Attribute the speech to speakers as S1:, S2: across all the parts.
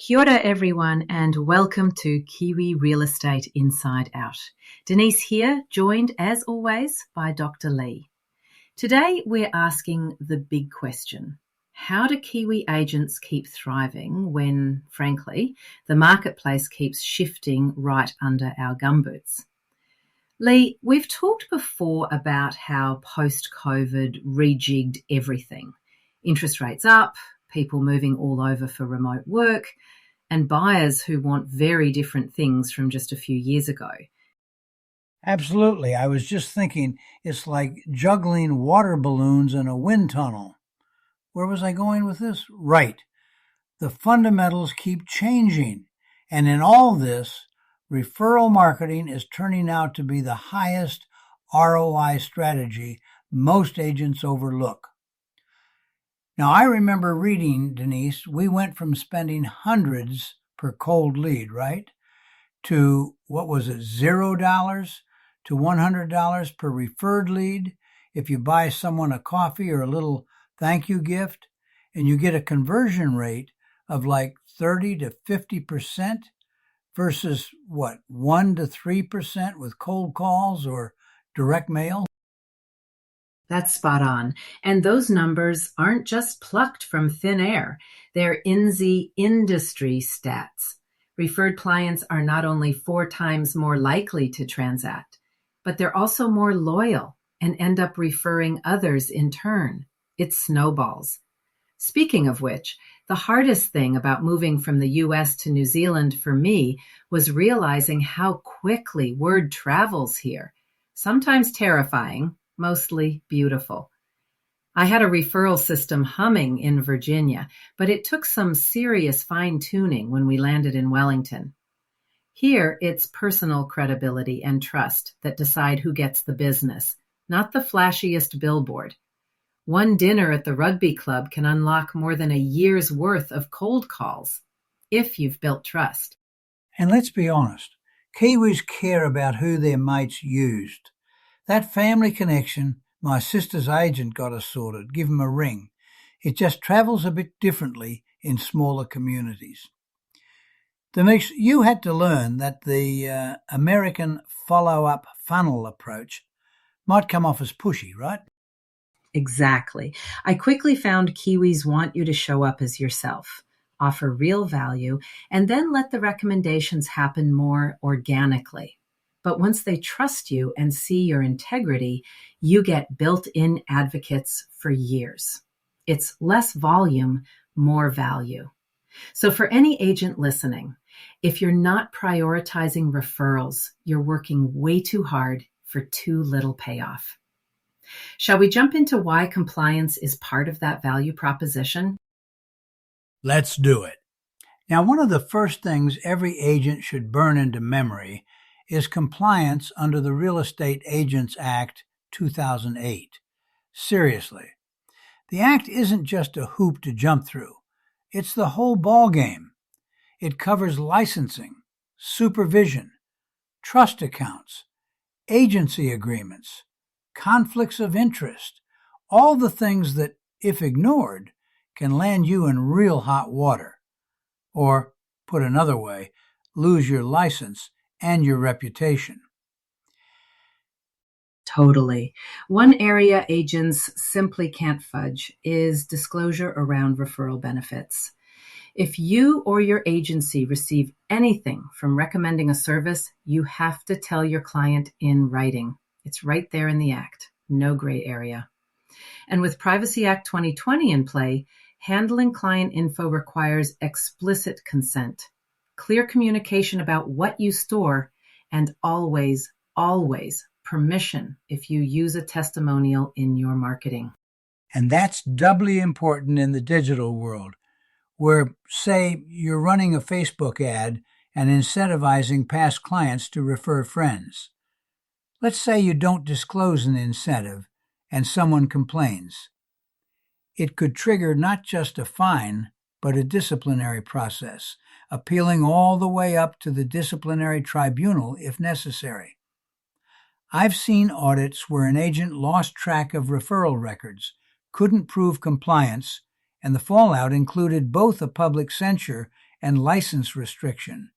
S1: Kia ora everyone and welcome to Kiwi Real Estate Inside Out. Denise here, joined as always by Dr. Lee. Today we're asking the big question. How do Kiwi agents keep thriving when, frankly, the marketplace keeps shifting right under our gumboots? Lee, we've talked before about how post-COVID rejigged everything. Interest rates up, people moving all over for remote work, and buyers who want very different things from just a few years ago.
S2: Absolutely. I was just thinking it's like juggling water balloons in a wind tunnel. Where was I going with this? Right. The fundamentals keep changing. And in all this, referral marketing is turning out to be the highest ROI strategy most agents overlook. Now, I remember reading, Denise, we went from spending hundreds per cold lead, right? To, what was it, $0 to $100 per referred lead if you buy someone a coffee or a little thank you gift, and you get a conversion rate of like 30 to 50% versus, 1 to 3% with cold calls or direct mail?
S1: That's spot on. And those numbers aren't just plucked from thin air. They're INSEE industry stats. Referred clients are not only 4 times more likely to transact, but they're also more loyal and end up referring others in turn. It snowballs. Speaking of which, the hardest thing about moving from the US to New Zealand for me was realizing how quickly word travels here. Sometimes terrifying, mostly beautiful. I had a referral system humming in Virginia, but it took some serious fine-tuning when we landed in Wellington. Here, it's personal credibility and trust that decide who gets the business, not the flashiest billboard. One dinner at the rugby club can unlock more than a year's worth of cold calls, if you've built trust.
S2: And let's be honest, Kiwis care about who their mates used. That family connection, my sister's agent got us sorted. Give him a ring. It just travels a bit differently in smaller communities. Denise, you had to learn that the American follow-up funnel approach might come off as pushy, right?
S1: Exactly. I quickly found Kiwis want you to show up as yourself, offer real value, and then let the recommendations happen more organically. But once they trust you and see your integrity, you get built-in advocates for years. It's less volume, more value. So for any agent listening, if you're not prioritizing referrals, you're working way too hard for too little payoff. Shall we jump into why compliance is part of that value proposition?
S2: Let's do it. Now, one of the first things every agent should burn into memory is compliance under the Real Estate Agents Act 2008. Seriously. The act isn't just a hoop to jump through. It's the whole ballgame. It covers licensing, supervision, trust accounts, agency agreements, conflicts of interest, all the things that, if ignored, can land you in real hot water. Or, put another way, lose your license and your reputation.
S1: Totally. One area agents simply can't fudge is disclosure around referral benefits. If you or your agency receive anything from recommending a service, you have to tell your client in writing. It's right there in the act. No gray area. And with Privacy Act 2020 in play, handling client info requires explicit consent, clear communication about what you store, and always permission if you use a testimonial in your marketing.
S2: And that's doubly important in the digital world, where, say, you're running a Facebook ad and incentivizing past clients to refer friends. Let's say you don't disclose an incentive and someone complains. It could trigger not just a fine, but a disciplinary process, appealing all the way up to the disciplinary tribunal if necessary. I've seen audits where an agent lost track of referral records, couldn't prove compliance, and the fallout included both a public censure and license restriction.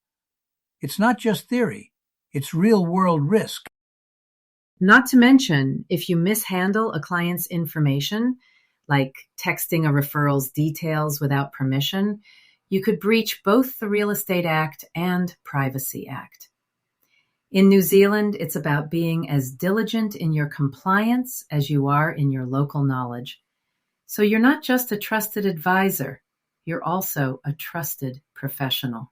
S2: It's not just theory, it's real-world risk.
S1: Not to mention, if you mishandle a client's information, like texting a referral's details without permission, you could breach both the Real Estate Act and Privacy Act. In New Zealand, it's about being as diligent in your compliance as you are in your local knowledge. So you're not just a trusted advisor, you're also a trusted professional.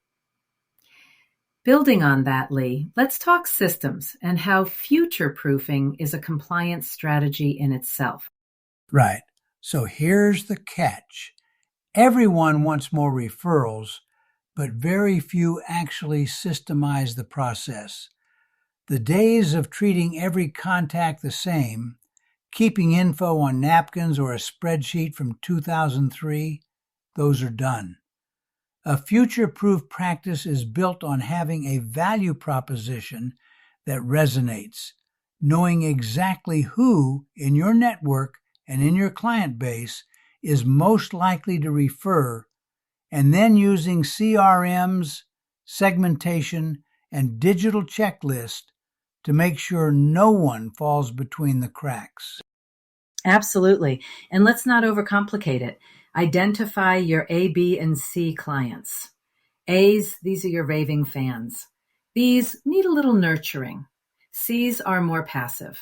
S1: Building on that, Lee, let's talk systems and how future-proofing is a compliance strategy in itself.
S2: Right. So here's the catch. Everyone wants more referrals, but very few actually systemize the process. The days of treating every contact the same, keeping info on napkins or a spreadsheet from 2003, those are done. A future-proof practice is built on having a value proposition that resonates, knowing exactly who in your network and in your client base is most likely to refer, and then using CRMs, segmentation, and digital checklists to make sure no one falls between the cracks.
S1: Absolutely. And let's not overcomplicate it. Identify your A, B, and C clients. A's, these are your raving fans. B's need a little nurturing. C's are more passive.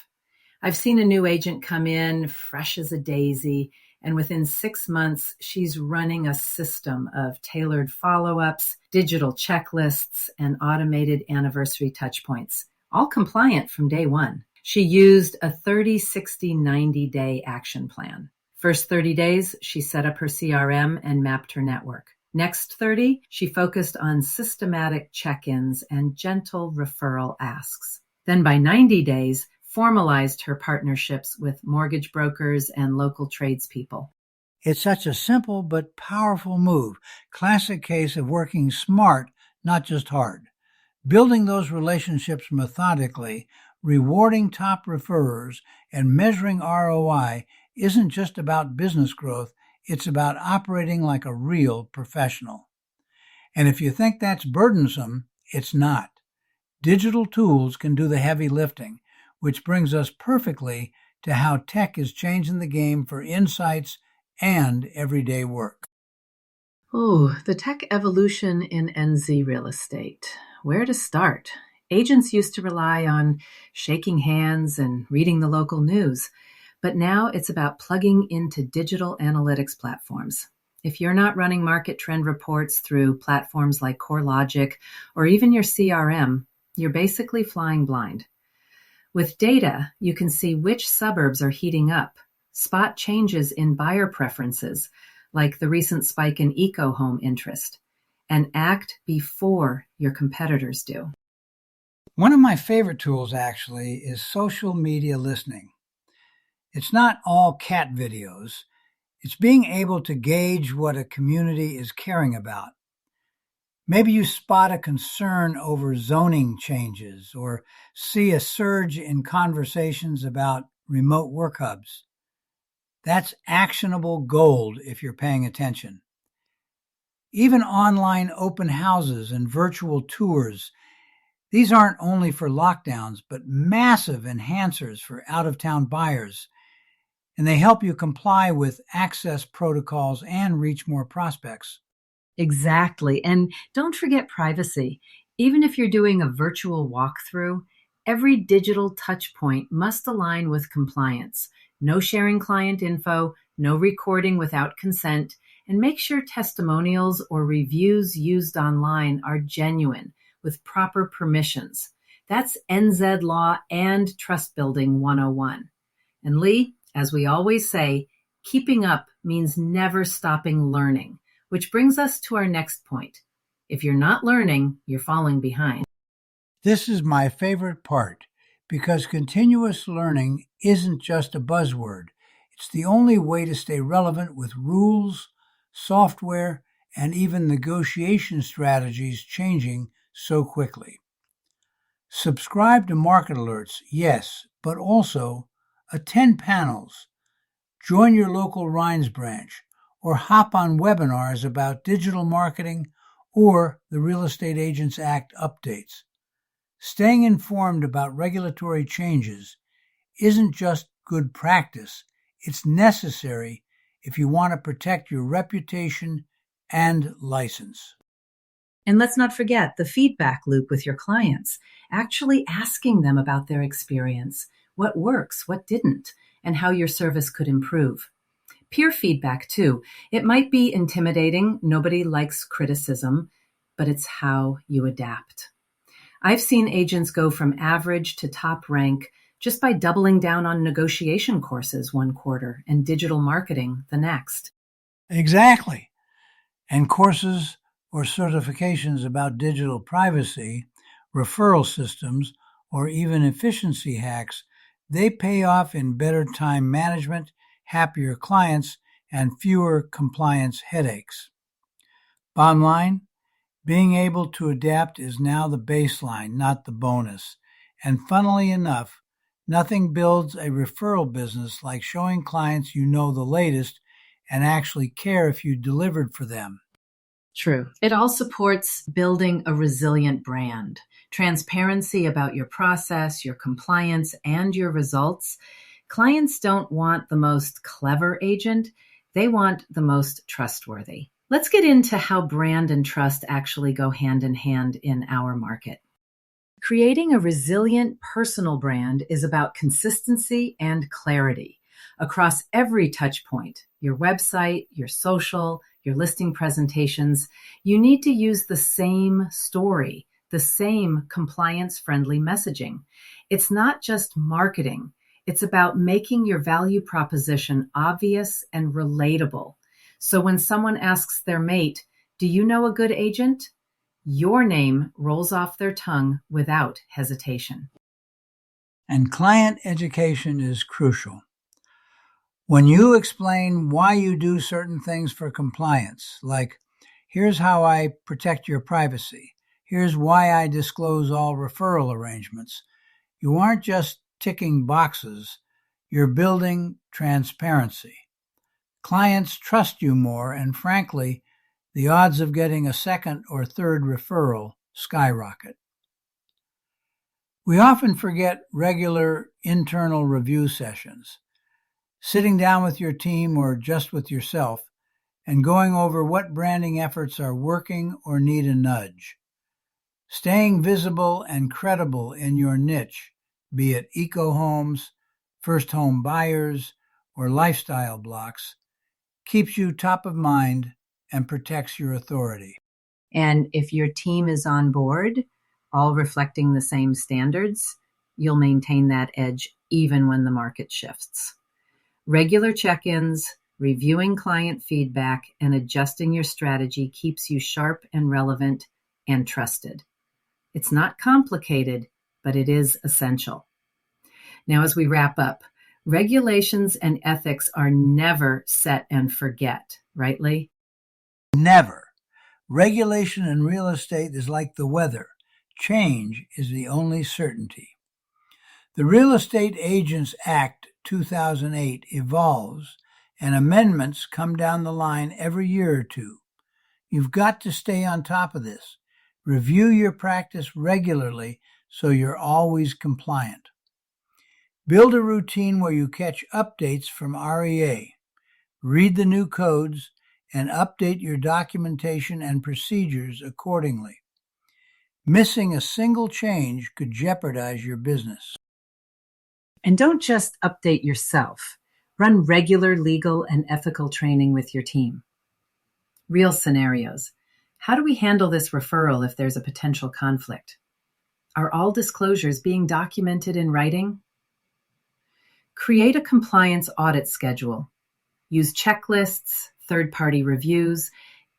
S1: I've seen a new agent come in, fresh as a daisy, and within 6 months, she's running a system of tailored follow-ups, digital checklists, and automated anniversary touchpoints, all compliant from day one. She used a 30, 60, 90-day action plan. First 30 days, she set up her CRM and mapped her network. Next 30, she focused on systematic check-ins and gentle referral asks. Then by 90 days, formalized her partnerships with mortgage brokers and local tradespeople.
S2: It's such a simple but powerful move. Classic case of working smart, not just hard. Building those relationships methodically, rewarding top referrers, and measuring ROI isn't just about business growth, it's about operating like a real professional. And if you think that's burdensome, it's not. Digital tools can do the heavy lifting, which brings us perfectly to how tech is changing the game for insights and everyday work.
S1: Oh, the tech evolution in NZ real estate. Where to start? Agents used to rely on shaking hands and reading the local news, but now it's about plugging into digital analytics platforms. If you're not running market trend reports through platforms like CoreLogic or even your CRM, you're basically flying blind. With data, you can see which suburbs are heating up, spot changes in buyer preferences, like the recent spike in eco-home interest, and act before your competitors do.
S2: One of my favorite tools, actually, is social media listening. It's not all cat videos. It's being able to gauge what a community is caring about. Maybe you spot a concern over zoning changes or see a surge in conversations about remote work hubs. That's actionable gold if you're paying attention. Even online open houses and virtual tours, these aren't only for lockdowns, but massive enhancers for out-of-town buyers, and they help you comply with access protocols and reach more prospects.
S1: Exactly. And don't forget privacy. Even if you're doing a virtual walkthrough, every digital touch point must align with compliance. No sharing client info, no recording without consent, and make sure testimonials or reviews used online are genuine with proper permissions. That's NZ Law and Trust Building 101. And Lee, as we always say, keeping up means never stopping learning, which brings us to our next point. If you're not learning, you're falling behind.
S2: This is my favorite part because continuous learning isn't just a buzzword. It's the only way to stay relevant with rules, software, and even negotiation strategies changing so quickly. Subscribe to market alerts, yes, but also attend panels, join your local Rhines branch, or hop on webinars about digital marketing or the Real Estate Agents Act updates. Staying informed about regulatory changes isn't just good practice, it's necessary if you want to protect your reputation and license.
S1: And let's not forget the feedback loop with your clients, actually asking them about their experience, what works, what didn't, and how your service could improve. Peer feedback, too. It might be intimidating. Nobody likes criticism, but it's how you adapt. I've seen agents go from average to top rank just by doubling down on negotiation courses one quarter and digital marketing the next.
S2: Exactly. And courses or certifications about digital privacy, referral systems, or even efficiency hacks, they pay off in better time management, happier clients, and fewer compliance headaches. Bottom line, being able to adapt is now the baseline, not the bonus. And funnily enough, nothing builds a referral business like showing clients you know the latest and actually care if you delivered for them.
S1: True. It all supports building a resilient brand, transparency about your process, your compliance, and your results. Clients don't want the most clever agent. They want the most trustworthy. Let's get into how brand and trust actually go hand in hand in our market. Creating a resilient personal brand is about consistency and clarity across every touch point, your website, your social, your listing presentations. You need to use the same story, the same compliance-friendly messaging. It's not just marketing. It's about making your value proposition obvious and relatable. So when someone asks their mate, "Do you know a good agent?" your name rolls off their tongue without hesitation.
S2: And client education is crucial. When you explain why you do certain things for compliance, like, here's how I protect your privacy, here's why I disclose all referral arrangements, you aren't just ticking boxes, you're building transparency. Clients trust you more, and frankly, the odds of getting a second or third referral skyrocket. We often forget regular internal review sessions, sitting down with your team or just with yourself and going over what branding efforts are working or need a nudge. Staying visible and credible in your niche, be it eco homes, first home buyers, or lifestyle blocks, keeps you top of mind and protects your authority.
S1: And if your team is on board, all reflecting the same standards, you'll maintain that edge even when the market shifts. Regular check-ins, reviewing client feedback, and adjusting your strategy keeps you sharp and relevant and trusted. It's not complicated, but it is essential. Now, as we wrap up, regulations and ethics are never set and forget, right, Lee?
S2: Never. Regulation in real estate is like the weather. Change is the only certainty. The Real Estate Agents Act 2008 evolves, and amendments come down the line every year or two. You've got to stay on top of this. Review your practice regularly so you're always compliant. Build a routine where you catch updates from REA. Read the new codes and update your documentation and procedures accordingly. Missing a single change could jeopardize your business.
S1: And don't just update yourself. Run regular legal and ethical training with your team. Real scenarios. How do we handle this referral if there's a potential conflict? Are all disclosures being documented in writing? Create a compliance audit schedule. Use checklists, third-party reviews,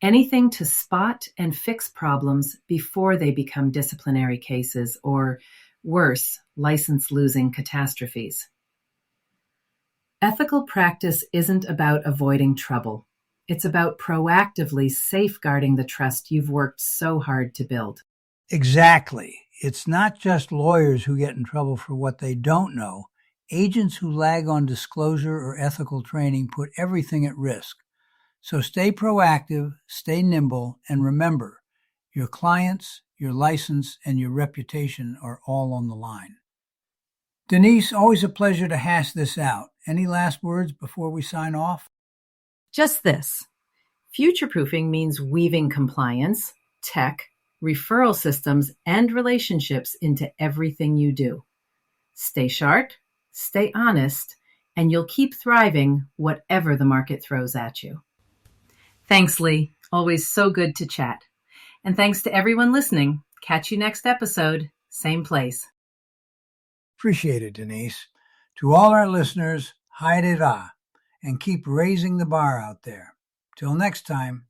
S1: anything to spot and fix problems before they become disciplinary cases or, worse, license-losing catastrophes. Ethical practice isn't about avoiding trouble. It's about proactively safeguarding the trust you've worked so hard to build.
S2: Exactly. It's not just lawyers who get in trouble for what they don't know. Agents who lag on disclosure or ethical training put everything at risk. So stay proactive, stay nimble, and remember, Your clients, your license, and your reputation are all on the line. Denise, always a pleasure to hash this out. Any last words before we sign off?
S1: Just this. Future-proofing means weaving compliance, tech, referral systems, and relationships into everything you do. Stay sharp, stay honest, and you'll keep thriving whatever the market throws at you. Thanks, Lee. Always so good to chat. And thanks to everyone listening. Catch you next episode, same place.
S2: Appreciate it, Denise. To all our listeners, haere rā, and keep raising the bar out there. Till next time.